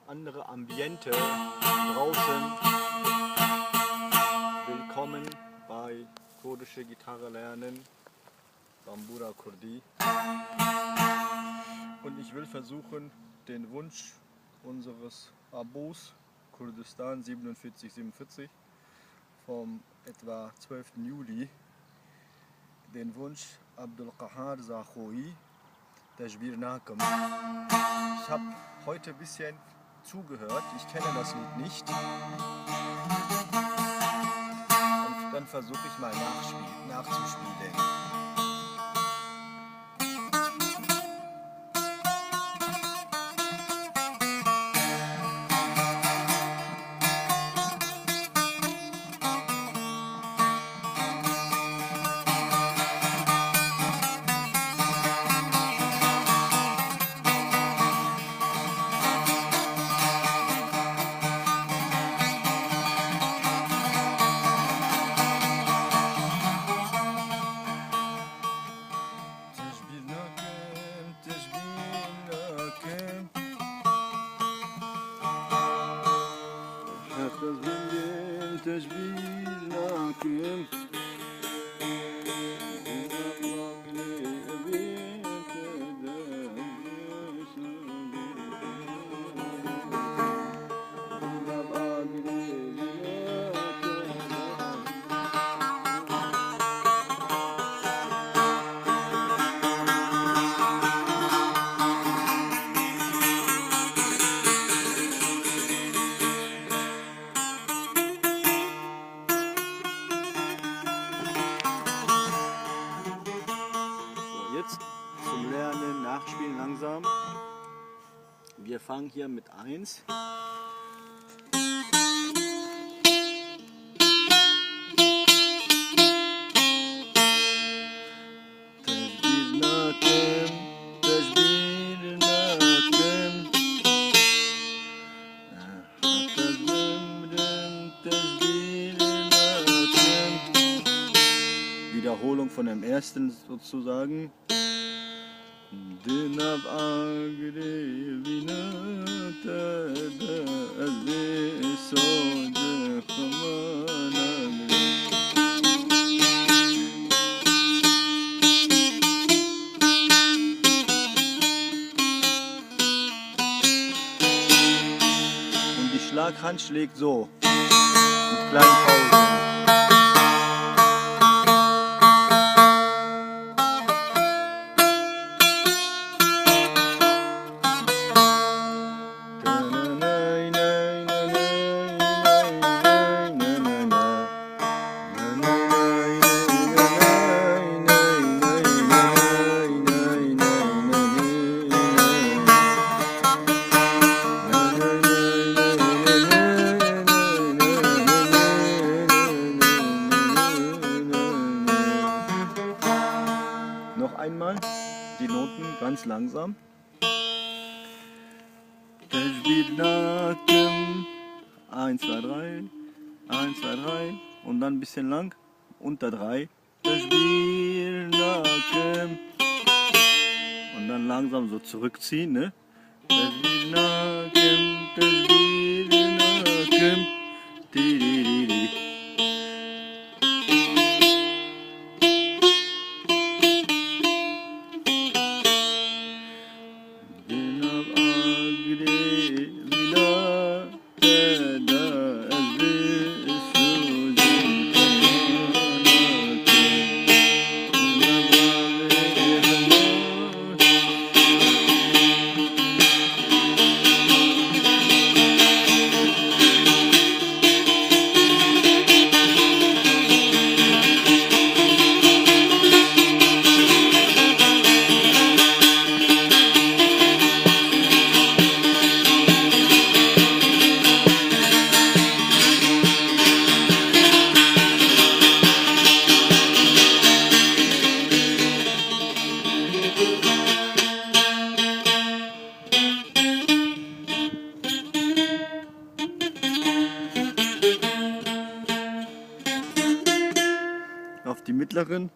andere Ambiente draußen. Willkommen bei kurdische Gitarre lernen, Bambura Kurdi. Und ich will versuchen, den Wunsch unseres Abos Kurdistan 4747 vom etwa 12. Juli, den Wunsch Abdul Qahar Zachoui, Tajbir Nakum. Ich habe heute ein bisschen zugehört, ich kenne das Lied nicht. Und dann versuche ich mal nachzuspielen. Jetzt zum Lernen, Nachspielen langsam. Wir fangen hier mit 1. Wiederholung von dem ersten sozusagen. Und die Schlaghand schlägt so, mit kleinen Pausen. Noch einmal die Noten ganz langsam. 1, 2, 3, 1, 2, 3 und dann ein bisschen lang unter 3. Und dann langsam so zurückziehen, ne? Auf die mittleren